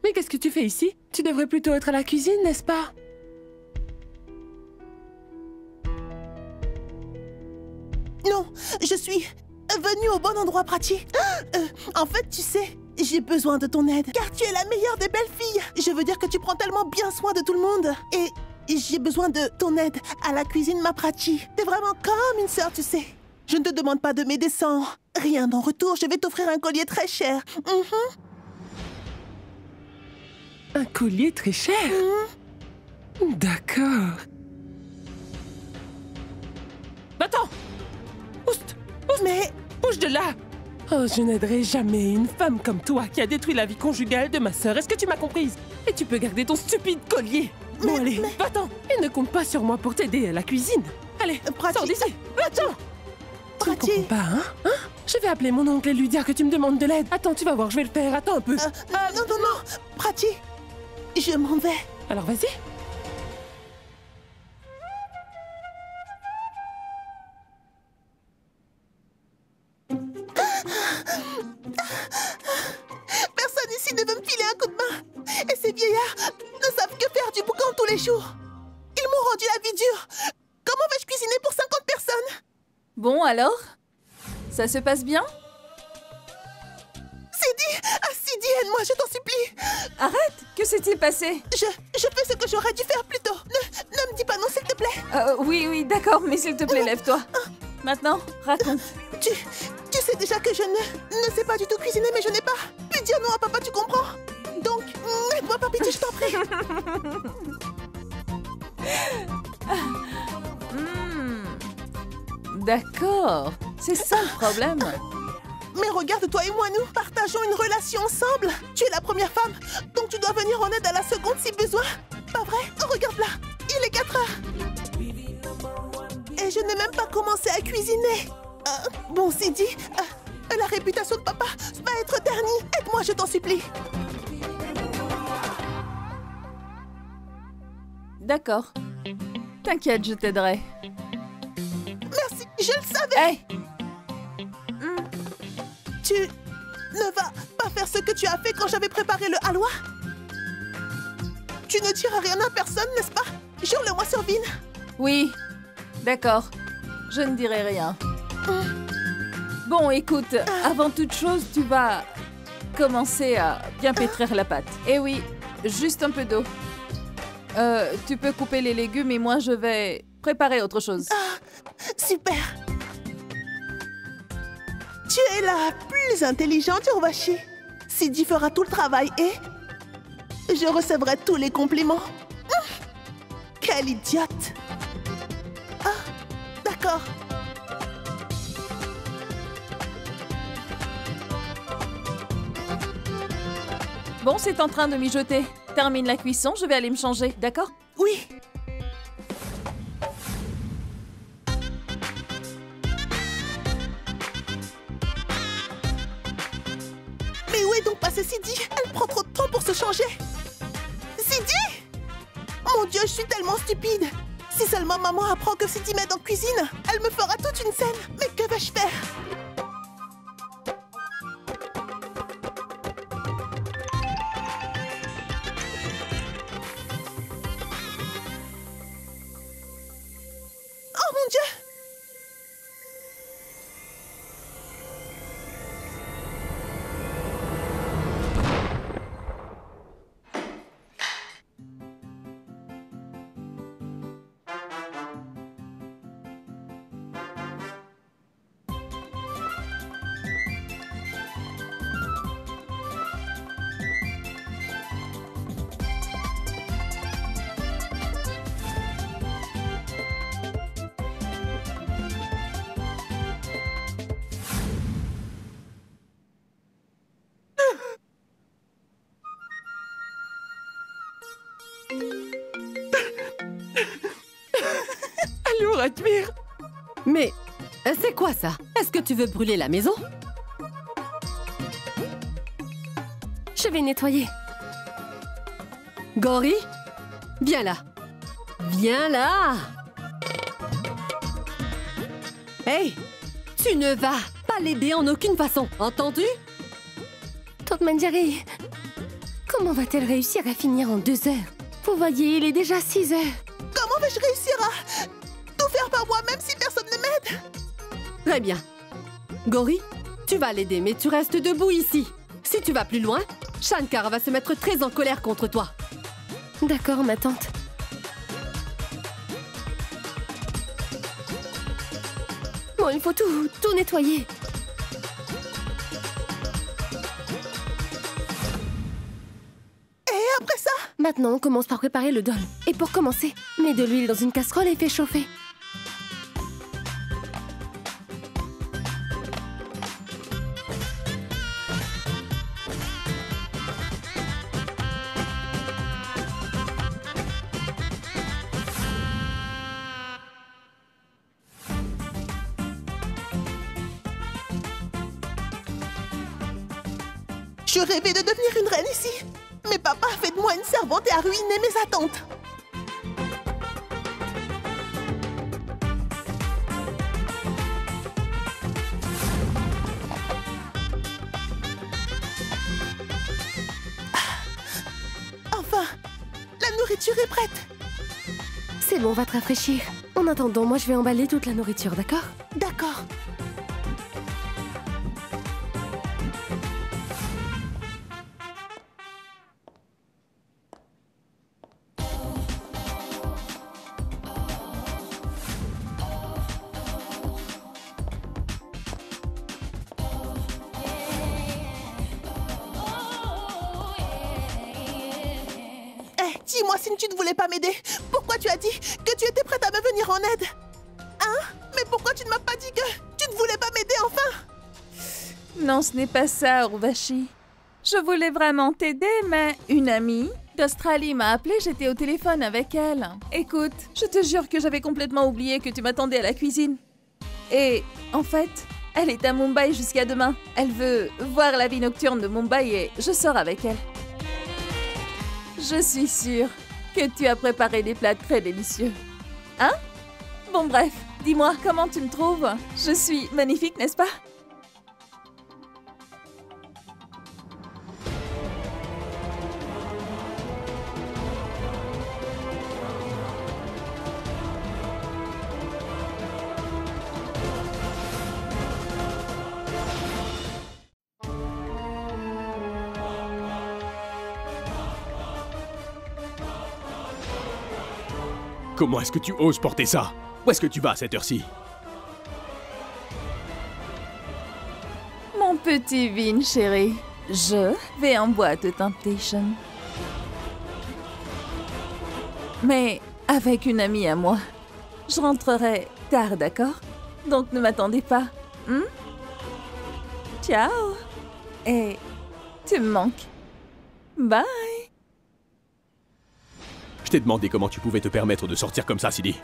Mais qu'est-ce que tu fais ici? Tu devrais plutôt être à la cuisine, n'est-ce pas? Non, je suis venue au bon endroit, Prachi. En fait, tu sais, j'ai besoin de ton aide, car tu es la meilleure des belles filles. Je veux dire que tu prends tellement bien soin de tout le monde. Et j'ai besoin de ton aide à la cuisine, ma Prachi. T'es vraiment comme une sœur, tu sais. Je ne te demande pas de m'aider sans rien en retour. Je vais t'offrir un collier très cher. Un collier très cher? D'accord. Attends! Oust! Mais... Bouge de là! Oh, je n'aiderai jamais une femme comme toi qui a détruit la vie conjugale de ma sœur. Est-ce que tu m'as comprise? Et tu peux garder ton stupide collier. Bon, allez, va-t'en. Et ne compte pas sur moi pour t'aider à la cuisine. Allez, sors d'ici. Va-t'en. Tu ne comprends pas, hein? Je vais appeler mon oncle et lui dire que tu me demandes de l'aide. Attends, tu vas voir, je vais le faire. Attends un peu. Non. Prachi, je m'en vais. Alors, vas-y. Personne ici ne veut me filer un coup de main. Et ces vieillards ne savent que faire du boucan tous les jours. Ils m'ont rendu la vie dure. Comment vais-je cuisiner pour 50 personnes? Bon, alors? Ça se passe bien? Sidi, aide-moi, je t'en supplie. Arrête! Que s'est-il passé? Je fais ce que j'aurais dû faire plus tôt. Ne me dis pas non, s'il te plaît. Oui, d'accord, mais s'il te plaît, lève-toi. Maintenant, raconte. Tu sais déjà que je ne sais pas du tout cuisiner, mais je n'ai pas pu dire non à papa, tu comprends? Donc, aide-moi, par pitié, je t'en prie. D'accord, c'est ça le problème. Mais regarde, toi et moi, nous partageons une relation ensemble. Tu es la première femme, donc tu dois venir en aide à la seconde si besoin. Pas vrai? Regarde là, il est 4 heures. Et je n'ai même pas commencé à cuisiner. Bon, Sidi, la réputation de papa va être ternie. Aide-moi, je t'en supplie. D'accord. T'inquiète, je t'aiderai. Merci, je le savais. Hey! Tu ne vas pas faire ce que tu as fait quand j'avais préparé le halwa? Tu ne diras rien à personne, n'est-ce pas? Jure-le-moi sur Vin. Oui, d'accord. Je ne dirai rien. Bon, écoute, avant toute chose, tu vas commencer à bien pétrir la pâte. Et oui, juste un peu d'eau. Tu peux couper les légumes et moi, je vais préparer autre chose. Super. Tu es la plus intelligente, Urvashi. Sidi fera tout le travail et je recevrai tous les compliments. Quelle idiote. D'accord. Bon, c'est en train de mijoter. Termine la cuisson, je vais aller me changer, d'accord? Oui. Mais où est donc passée Sidi? Elle prend trop de temps pour se changer. Sidi! Mon Dieu, je suis tellement stupide. Si seulement maman apprend que Sidi m'aide en cuisine, elle me fera toute une scène. Mais que vais-je faire? Oh mon Dieu! Allô, Radmir? Mais c'est quoi ça? Est-ce que tu veux brûler la maison? Je vais nettoyer. Gori, viens là. Viens là. Hey, tu ne vas pas l'aider en aucune façon, entendu? Tante Manjari, Comment va-t-elle réussir à finir en 2 heures? Vous voyez, il est déjà 6 heures. Comment vais-je réussir à tout faire par moi-même si personne ne m'aide? Très bien. Gori, tu vas l'aider, mais tu restes debout ici. Si tu vas plus loin, Shankar va se mettre très en colère contre toi. D'accord, ma tante. Bon, il faut tout nettoyer. Et après ça? Maintenant, on commence par préparer le dol. Et pour commencer, mets de l'huile dans une casserole et fais chauffer. Je rêvais de devenir une reine ici. Mais papa a fait de moi une servante et a ruiné mes attentes. Enfin, la nourriture est prête. C'est bon, va te rafraîchir. En attendant, moi je vais emballer toute la nourriture, d'accord? D'accord. Dis-moi si tu ne voulais pas m'aider. Pourquoi tu as dit que tu étais prête à me venir en aide? Hein? Mais pourquoi tu ne m'as pas dit que tu ne voulais pas m'aider enfin? Non, ce n'est pas ça, Urvashi. Je voulais vraiment t'aider, mais une amie d'Australie m'a appelée, j'étais au téléphone avec elle. Écoute, je te jure que j'avais complètement oublié que tu m'attendais à la cuisine. Et en fait, elle est à Mumbai jusqu'à demain. Elle veut voir la vie nocturne de Mumbai et je sors avec elle. Je suis sûre que tu as préparé des plats très délicieux. Hein? Bon bref, dis-moi, comment tu me trouves? Je suis magnifique, n'est-ce pas? Comment est-ce que tu oses porter ça? Où est-ce que tu vas à cette heure-ci? Mon petit Vin, chéri, je vais en boîte de Temptation. Mais avec une amie à moi. Je rentrerai tard, d'accord? Donc ne m'attendez pas. Ciao! Et tu me manques. Bye! Je t'ai demandé comment tu pouvais te permettre de sortir comme ça, Silly.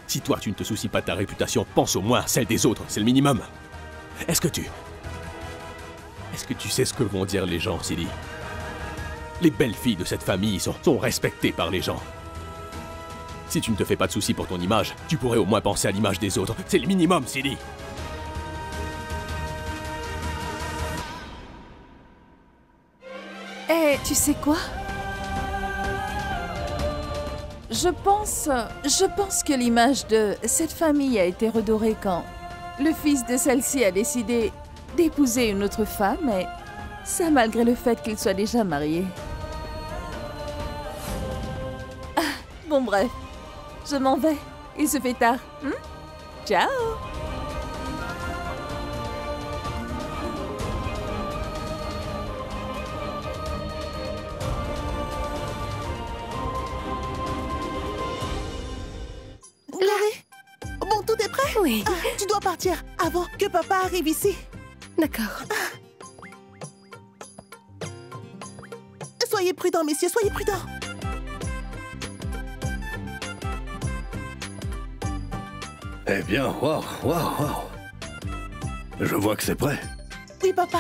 Si toi, tu ne te soucies pas de ta réputation, pense au moins à celle des autres, c'est le minimum. Est-ce que tu sais ce que vont dire les gens, Silly? Les belles filles de cette famille sont respectées par les gens. Si tu ne te fais pas de soucis pour ton image, tu pourrais au moins penser à l'image des autres. C'est le minimum, Silly. Et tu sais quoi? Je pense que l'image de cette famille a été redorée quand le fils de celle-ci a décidé d'épouser une autre femme, et ça malgré le fait qu'il soit déjà marié. Ah, bon bref, je m'en vais. Il se fait tard. Ciao! Bon, tout est prêt? Oui. Tu dois partir avant que papa arrive ici. D'accord. Soyez prudents, messieurs, soyez prudents. Eh bien, waouh. Je vois que c'est prêt. Oui, papa.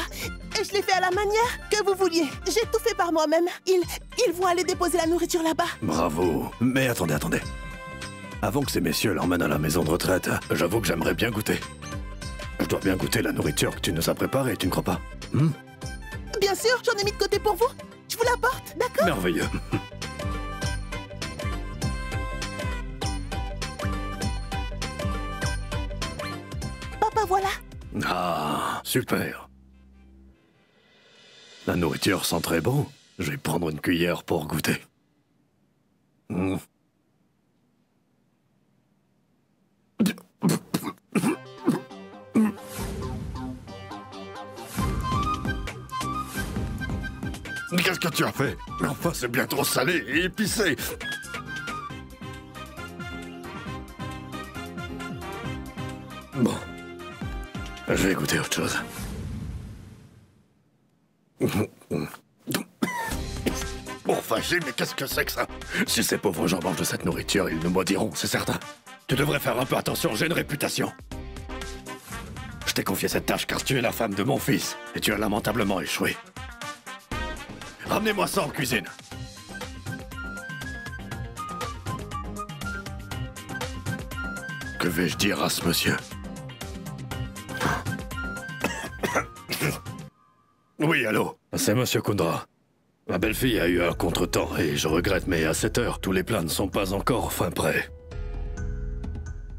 Et je l'ai fait à la manière que vous vouliez. J'ai tout fait par moi-même. Ils vont aller déposer la nourriture là-bas. Bravo. Mais attendez. Avant que ces messieurs l'emmènent à la maison de retraite, j'avoue que j'aimerais bien goûter. Je dois bien goûter la nourriture que tu nous as préparée, tu ne crois pas? Bien sûr, j'en ai mis de côté pour vous. Je je vous l'apporte, d'accord? Merveilleux. Papa, voilà. Ah, super. La nourriture sent très bon. Je vais prendre une cuillère pour goûter. Mm. Qu'est-ce que tu as fait? Mais enfin, c'est bien trop salé et épicé. Bon. Je vais goûter autre chose. Enfin, mais qu'est-ce que c'est que ça? Si ces pauvres gens mangent de cette nourriture, ils nous maudiront, c'est certain. Tu devrais faire un peu attention, j'ai une réputation. Je t'ai confié cette tâche car tu es la femme de mon fils, et tu as lamentablement échoué. Ramenez-moi ça en cuisine. Que vais-je dire à ce monsieur? Oui, allô? C'est monsieur Kundra. Ma belle-fille a eu un contretemps et je regrette, mais à cette heure, tous les plats ne sont pas encore fin prêts.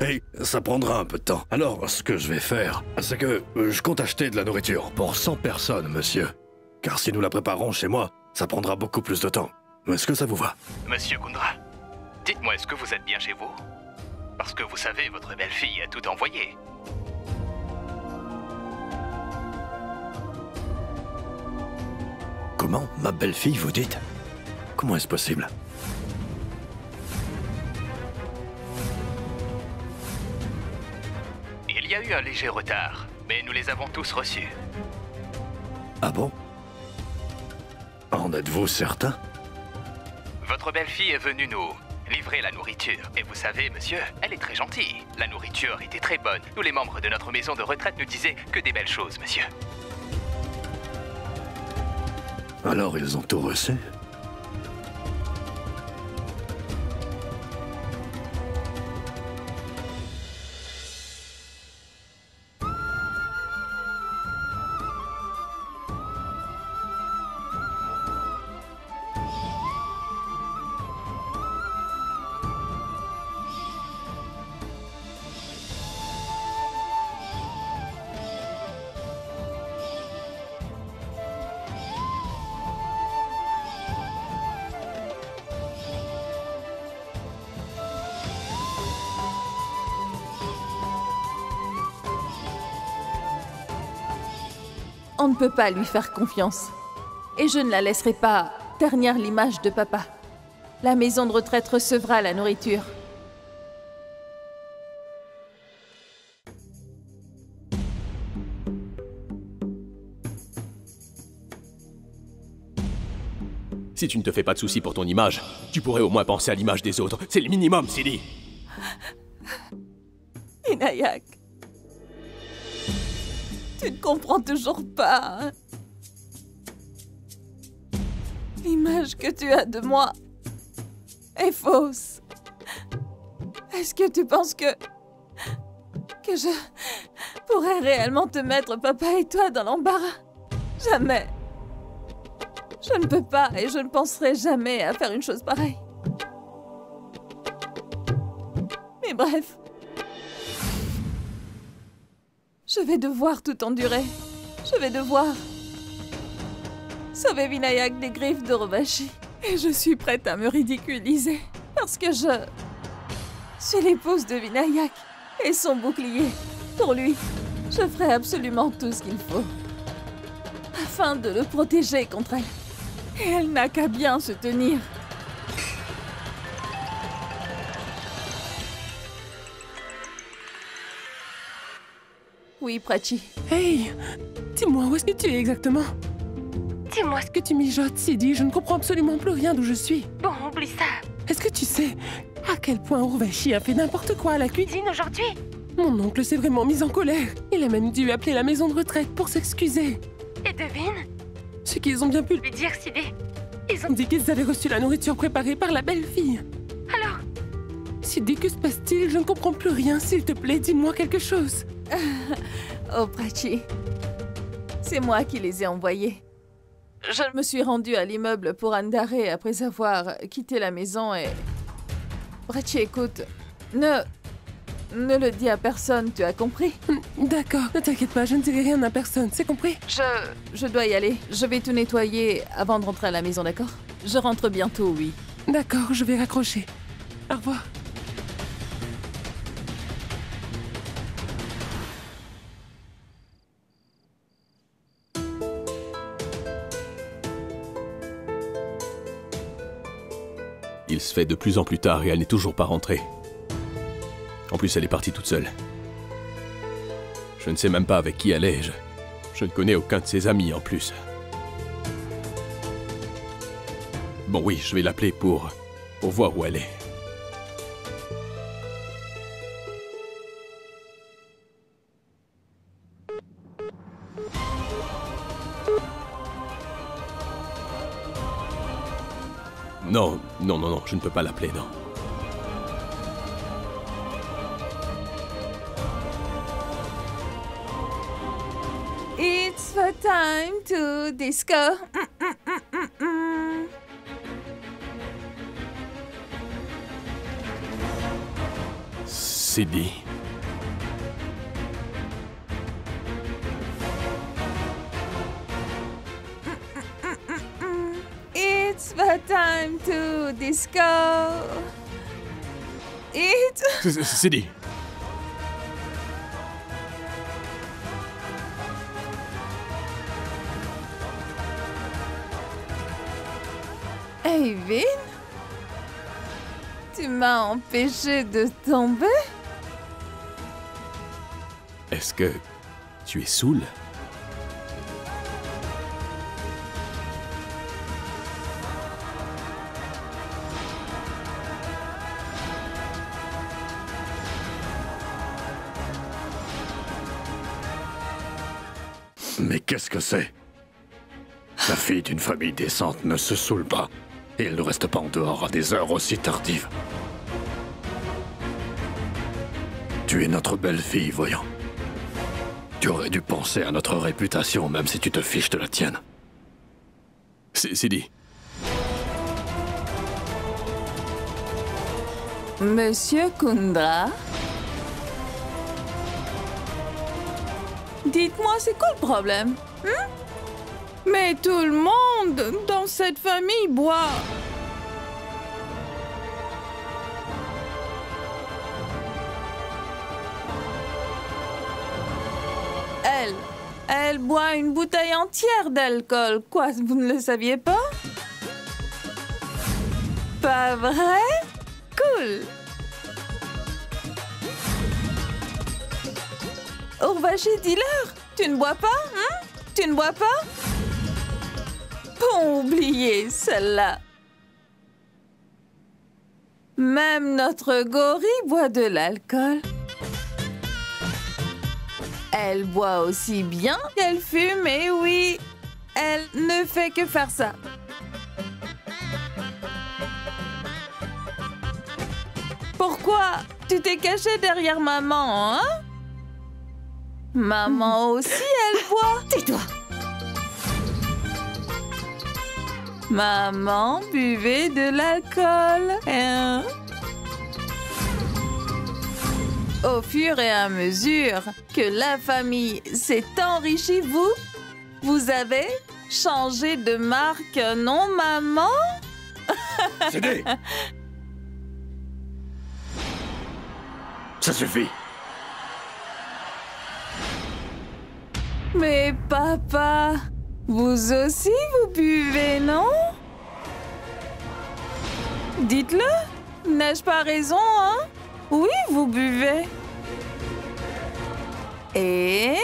Hey, ça prendra un peu de temps. Alors, ce que je vais faire, c'est que je compte acheter de la nourriture pour 100 personnes, monsieur. Car si nous la préparons chez moi, ça prendra beaucoup plus de temps. Est-ce que ça vous va? Monsieur Kundra, dites-moi, est-ce que vous êtes bien chez vous? Parce que vous savez, votre belle-fille a tout envoyé. Comment? Ma belle-fille, vous dites? Comment est-ce possible? Il y a eu un léger retard, mais nous les avons tous reçus. Ah bon? En êtes-vous certain? Votre belle-fille est venue nous livrer la nourriture. Et vous savez, monsieur, elle est très gentille. La nourriture était très bonne. Tous les membres de notre maison de retraite nous disaient que des belles choses, monsieur. Alors ils ont tout reçu? On ne peut pas lui faire confiance. Et je ne la laisserai pas ternir l'image de papa. La maison de retraite recevra la nourriture. Si tu ne te fais pas de soucis pour ton image, tu pourrais au moins penser à l'image des autres. C'est le minimum, Silly. Vinayak, tu ne comprends toujours pas, hein? L'image que tu as de moi est fausse. Est-ce que tu penses que je pourrais réellement te mettre, papa et toi, dans l'embarras? Jamais. Je ne peux pas et je ne penserai jamais à faire une chose pareille. Mais bref. Je vais devoir tout endurer. Je vais devoir sauver Vinayak des griffes de Rovashi. Et je suis prête à me ridiculiser. Parce que je suis l'épouse de Vinayak et son bouclier. Pour lui, je ferai absolument tout ce qu'il faut. Afin de le protéger contre elle. Et elle n'a qu'à bien se tenir. Oui, Prachi. Hey, dis-moi, où est-ce que tu es exactement? Dis-moi, Ce que tu mijotes, Sidi, je ne comprends absolument plus rien d'où je suis. bon, oublie ça. Est-ce que tu sais à quel point Urvashi a fait n'importe quoi à la cuisine? Cuisine aujourd'hui. Mon oncle s'est vraiment mis en colère. Il a même dû appeler la maison de retraite pour s'excuser. Et devine, Ce qu'ils ont bien pu lui dire Sidé. Ils ont... dit qu'ils avaient reçu la nourriture préparée par la belle-fille. Alors, Sidi, que se passe-t-il? Je ne comprends plus rien. S'il te plaît, dis-moi quelque chose. Oh, Prachi. C'est moi qui les ai envoyés. Je me suis rendue à l'immeuble pour Andare après avoir quitté la maison et... Prachi, écoute, ne le dis à personne, tu as compris? D'accord, ne t'inquiète pas, je ne dirai rien à personne, c'est compris? Je dois y aller. Je vais tout nettoyer avant de rentrer à la maison, d'accord? Je rentre bientôt, oui. D'accord, je vais raccrocher. Au revoir. Il se fait de plus en plus tard et elle n'est toujours pas rentrée. En plus, elle est partie toute seule. Je ne sais même pas avec qui elle est. Je ne connais aucun de ses amis en plus. Bon oui, je vais l'appeler pour voir où elle est. Non, je ne peux pas l'appeler, non. It's the time to disco. Sidi. It's the time to disco. Sidi. Hey, Vin? Tu m'as empêché de tomber? Est-ce que tu es saoul? Mais qu'est-ce que c'est? La fille d'une famille décente ne se saoule pas. Et elle ne reste pas en dehors à des heures aussi tardives. Tu es notre belle-fille, voyons. Tu aurais dû penser à notre réputation, même si tu te fiches de la tienne. Sidi. Monsieur Kundra? Dites-moi, c'est quoi le problème? Mais tout le monde dans cette famille boit. Elle boit une bouteille entière d'alcool. Quoi, vous ne le saviez pas? Pas vrai? Cool. Urvashi, dis-leur. Tu ne bois pas, hein? Tu ne bois pas? Bon, oubliez celle-là. Même notre gorille boit de l'alcool. Elle boit aussi bien qu'elle fume, et oui, elle ne fait que faire ça. Pourquoi tu t'es caché derrière maman, hein? Maman aussi, elle boit. Tais-toi! Maman buvait de l'alcool, hein? Au fur et à mesure que la famille s'est enrichie, vous avez changé de marque, non, maman? Sidi! Ça suffit. Mais papa, vous aussi vous buvez, non? Dites-le, n'ai-je pas raison, hein? Oui, vous buvez. Et...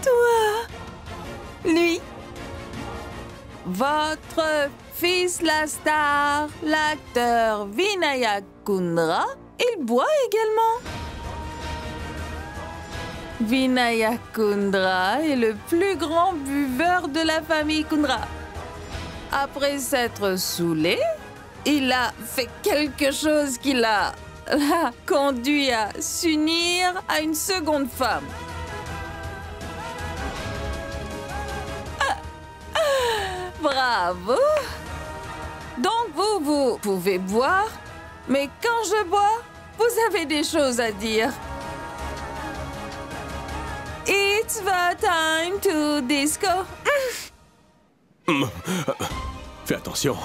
toi, lui, votre fils la star, l'acteur Vinaya Kundra, il boit également. Vinaya Kundra est le plus grand buveur de la famille Kundra. Après s'être saoulé, il a fait quelque chose qui l'a conduit à s'unir à une seconde femme. Bravo! Donc vous pouvez boire, mais quand je bois, vous avez des choses à dire. It's the time to disco. Fais attention.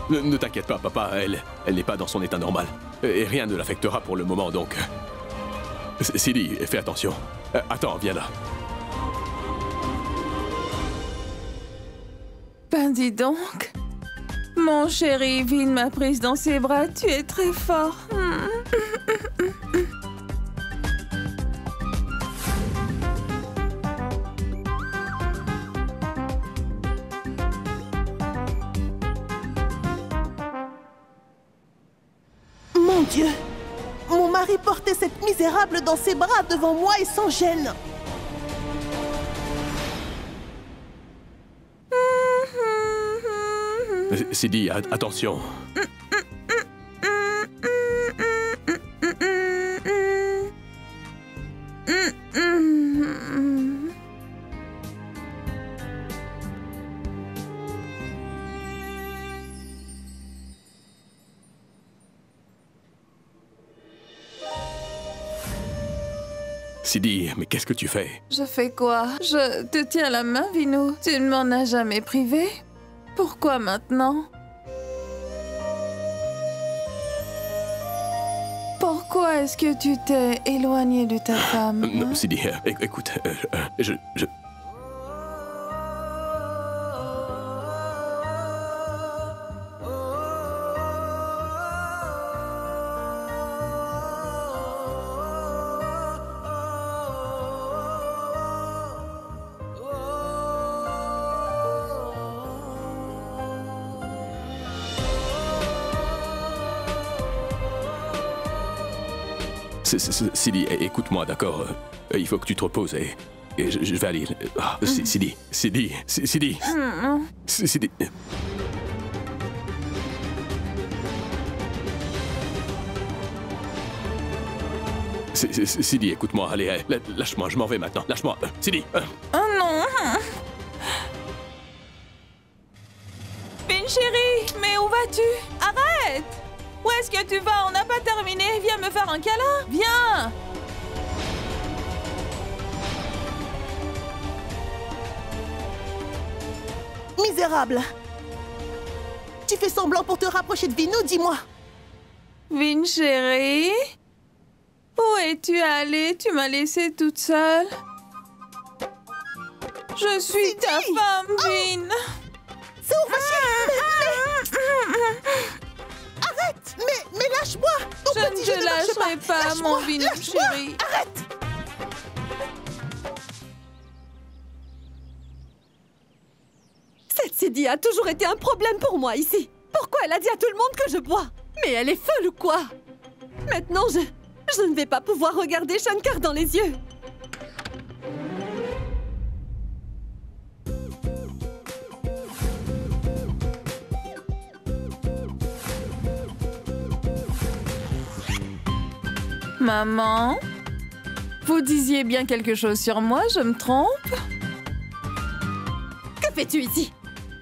Ne t'inquiète pas, papa, elle n'est pas dans son état normal. Et rien ne l'affectera pour le moment, donc... Silly, fais attention. Attends, viens là. Ben dis donc, mon chéri Vin m'a prise dans ses bras, tu es très fort. Mon Dieu! Mon mari portait cette misérable dans ses bras devant moi et sans gêne. Silly, attention. Silly, mais qu'est-ce que tu fais? Je fais quoi? Je te tiens la main, Vinou. Tu ne m'en as jamais privé. Pourquoi maintenant? Pourquoi est-ce que tu t'es éloigné de ta femme? Non, Silly, écoute, je... Silly, écoute-moi, d'accord? Il faut que tu te reposes et je vais aller... Silly. Silly. Silly. Silly, écoute-moi, allez, lâche-moi, je m'en vais maintenant. Lâche-moi, Silly. Oh non! Vin chérie, mais où vas-tu? Arrête! Où est-ce que tu vas? On n'a pas terminé. Viens me faire un câlin. Viens! Misérable! Tu fais semblant pour te rapprocher de Vinou, dis-moi! Vin chérie? Où es-tu allée? Tu m'as laissée toute seule. Je suis ta femme, Vin. C'est Urvashi! Arrête! Mais lâche-moi! Je ne te lâcherai pas, mon Vinou chéri. Arrête! Cette Sidi a toujours été un problème pour moi ici. Pourquoi elle a dit à tout le monde que je bois? Mais elle est folle ou quoi? Maintenant, je ne vais pas pouvoir regarder Shankar dans les yeux. Maman? Vous disiez bien quelque chose sur moi, je me trompe? Que fais-tu ici?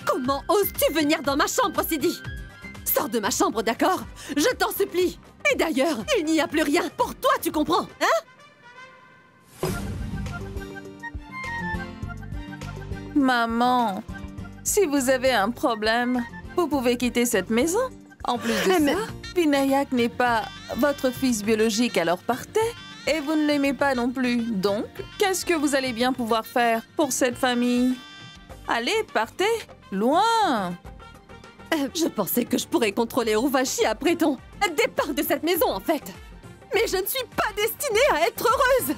Comment oses-tu venir dans ma chambre, Sidi? Sors de ma chambre, d'accord? Je t'en supplie. Et d'ailleurs, il n'y a plus rien pour toi, tu comprends, hein? Maman, si vous avez un problème, vous pouvez quitter cette maison. En plus de ça, Vinayak n'est pas votre fils biologique, alors partez. Et vous ne l'aimez pas non plus. Donc, qu'est-ce que vous allez bien pouvoir faire pour cette famille? Allez, partez, loin. Je pensais que je pourrais contrôler Urvashi après ton départ de cette maison, en fait. Mais je ne suis pas destinée à être heureuse.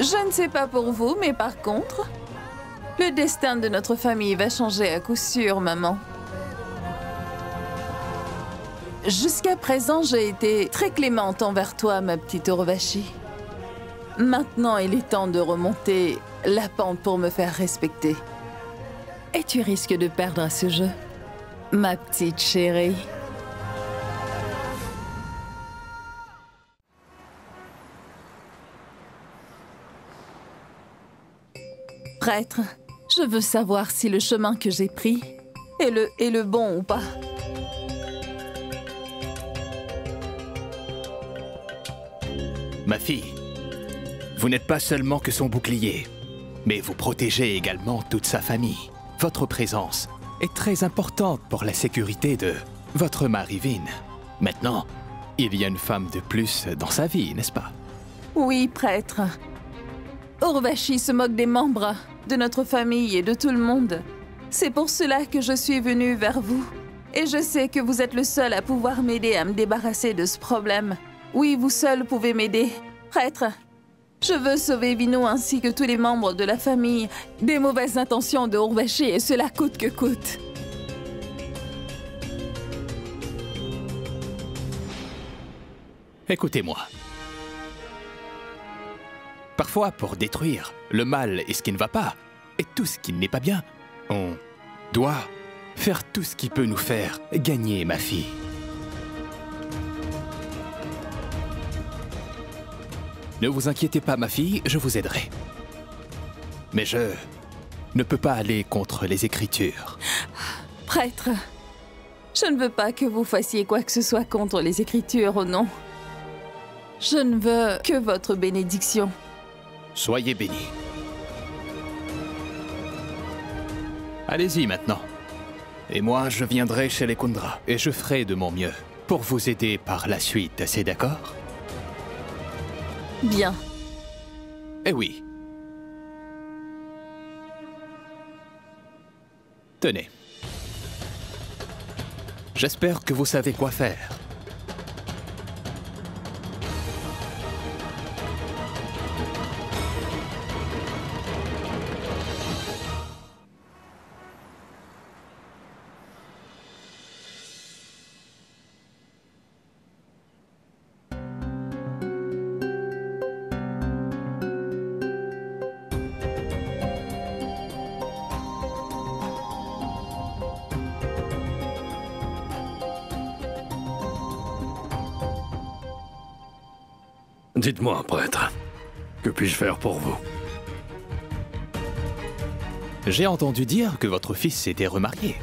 Je ne sais pas pour vous, mais par contre, le destin de notre famille va changer à coup sûr, maman. Jusqu'à présent, j'ai été très clémente envers toi, ma petite Urvashi. Maintenant, il est temps de remonter la pente pour me faire respecter. Et tu risques de perdre à ce jeu, ma petite chérie. Prêtre, je veux savoir si le chemin que j'ai pris est le bon ou pas. Ma fille, vous n'êtes pas seulement que son bouclier, mais vous protégez également toute sa famille. Votre présence est très importante pour la sécurité de votre mari Vin. Maintenant, il y a une femme de plus dans sa vie, n'est-ce pas? Oui, prêtre. Urvashi se moque des membres de notre famille et de tout le monde. C'est pour cela que je suis venue vers vous. Et je sais que vous êtes le seul à pouvoir m'aider à me débarrasser de ce problème. Oui, vous seul pouvez m'aider. Prêtre, je veux sauver Vino ainsi que tous les membres de la famille des mauvaises intentions de Urvashi, et cela coûte que coûte. Écoutez-moi. Parfois, pour détruire le mal et ce qui ne va pas, et tout ce qui n'est pas bien, on doit faire tout ce qui peut nous faire gagner, ma fille. Ne vous inquiétez pas, ma fille, je vous aiderai. Mais je ne peux pas aller contre les Écritures. Prêtre, je ne veux pas que vous fassiez quoi que ce soit contre les Écritures, oh non. Je ne veux que votre bénédiction. Soyez bénis. Allez-y maintenant. Et moi, je viendrai chez les Kundra et je ferai de mon mieux pour vous aider par la suite, c'est d'accord? Bien. Eh oui. Tenez. J'espère que vous savez quoi faire. Dites-moi, prêtre, que puis-je faire pour vous? J'ai entendu dire que votre fils s'était remarié.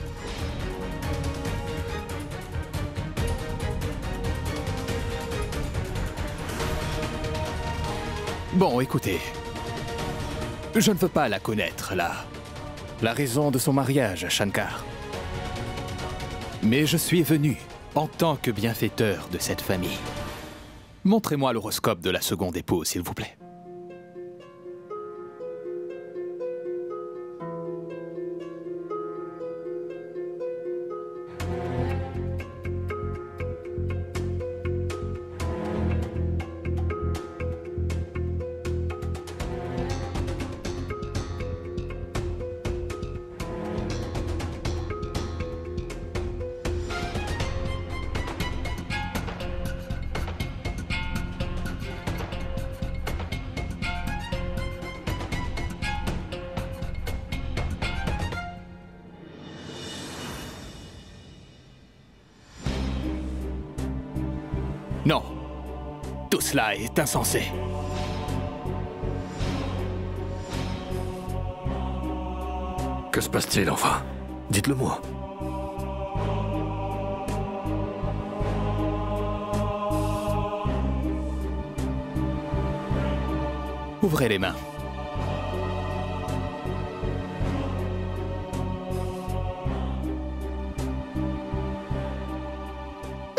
Bon, écoutez. Je ne veux pas la connaître, la raison de son mariage, Shankar. Mais je suis venu en tant que bienfaiteur de cette famille. Montrez-moi l'horoscope de la seconde épouse, s'il vous plaît. Non, tout cela est insensé. Que se passe-t-il enfin? Dites-le-moi. Ouvrez les mains.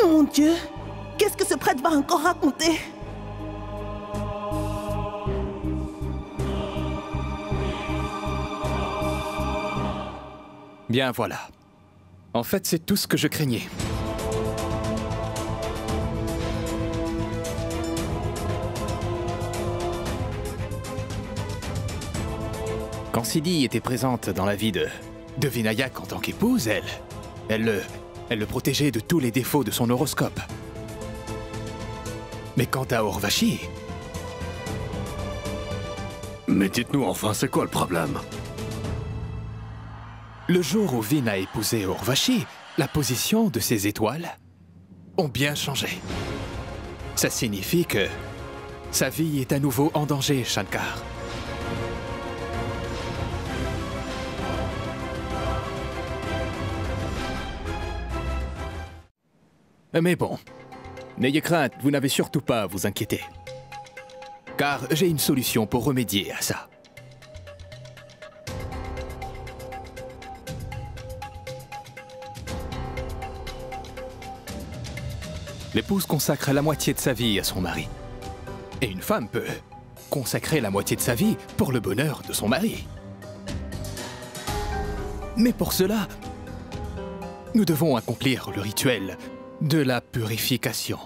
Mon Dieu! Qu'est-ce que ce prêtre va encore raconter? Bien voilà. En fait, c'est tout ce que je craignais. Quand Siddhi était présente dans la vie de Vinayak en tant qu'épouse, elle le protégeait de tous les défauts de son horoscope. Mais quant à Urvashi... Mais dites-nous enfin, c'est quoi le problème? Le jour où Vin a épousé Urvashi, la position de ses étoiles ont bien changé. Ça signifie que sa vie est à nouveau en danger, Shankar. Mais bon, n'ayez crainte, vous n'avez surtout pas à vous inquiéter. Car j'ai une solution pour remédier à ça. L'épouse consacre la moitié de sa vie à son mari. Et une femme peut consacrer la moitié de sa vie pour le bonheur de son mari. Mais pour cela, nous devons accomplir le rituel de la purification.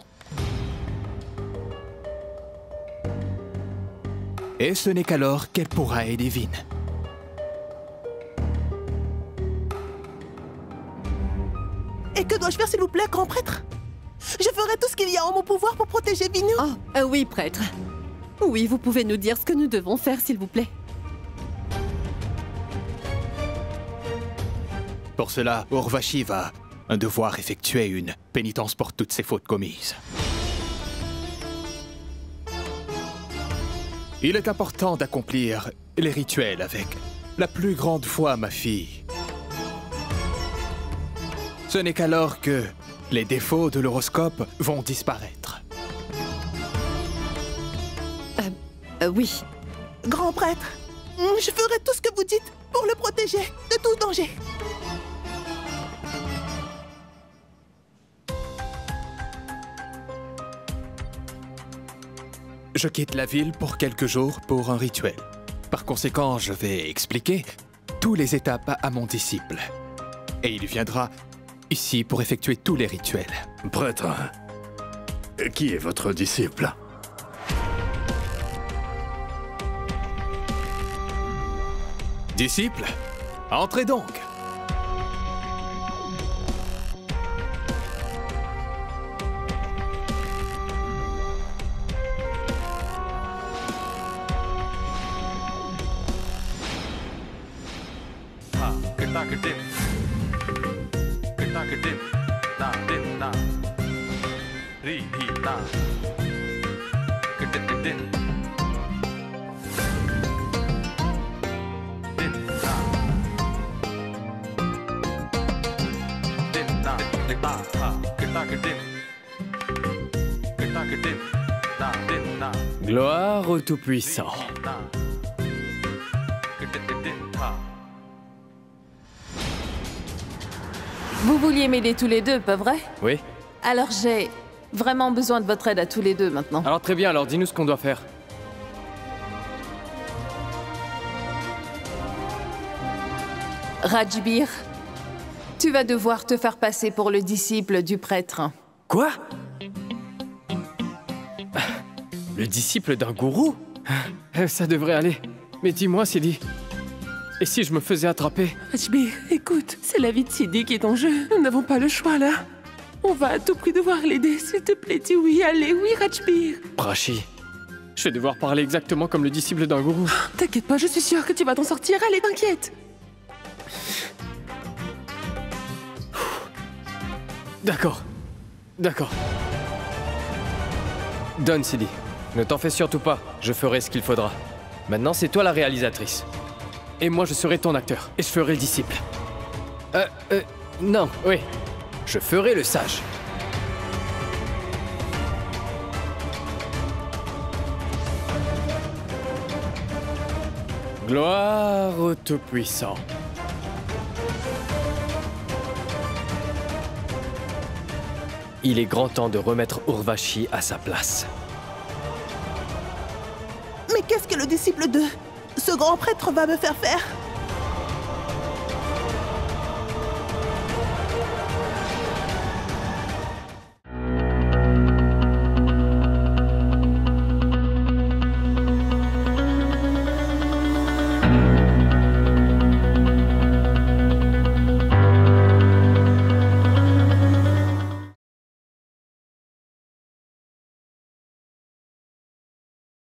Et ce n'est qu'alors qu'elle pourra aider Vin. Et que dois-je faire, s'il vous plaît, grand prêtre? Je ferai tout ce qu'il y a en mon pouvoir pour protéger Vinu. Oh, oui, prêtre. Oui, vous pouvez nous dire ce que nous devons faire, s'il vous plaît. Pour cela, Urvashi va devoir effectuer une pénitence pour toutes ses fautes commises. Il est important d'accomplir les rituels avec la plus grande foi, ma fille. Ce n'est qu'alors que les défauts de l'horoscope vont disparaître. Oui. Grand prêtre, je ferai tout ce que vous dites pour le protéger de tout danger. Je quitte la ville pour quelques jours pour un rituel. Par conséquent, je vais expliquer toutes les étapes à mon disciple. Et il viendra ici pour effectuer tous les rituels. Prêtre, qui est votre disciple? Disciple, entrez donc. Gloire au Tout-Puissant. Vous vouliez m'aider tous les deux, pas vrai? Oui. Alors j'ai vraiment besoin de votre aide à tous les deux maintenant. Alors très bien, alors dis-nous ce qu'on doit faire. Rajbir, tu vas devoir te faire passer pour le disciple du prêtre. Quoi? Le disciple d'un gourou? Ça devrait aller. Mais dis-moi, Sidi, et si je me faisais attraper? Rajbir, écoute, c'est la vie de Sidi qui est en jeu. Nous n'avons pas le choix, là. On va à tout prix devoir l'aider. S'il te plaît, dis oui. Allez, oui, Rajbir. Prachi, je vais devoir parler exactement comme le disciple d'un gourou. T'inquiète pas, je suis sûre que tu vas t'en sortir. Allez, t'inquiète. D'accord. D'accord. Donne, Sidi. Ne t'en fais surtout pas. Je ferai ce qu'il faudra. Maintenant, c'est toi la réalisatrice. Et moi, je serai ton acteur. Et je ferai le disciple. Non, oui. Je ferai le sage. Gloire au Tout-Puissant. Il est grand temps de remettre Urvashi à sa place. Mais qu'est-ce que le disciple de ce grand prêtre va me faire faire?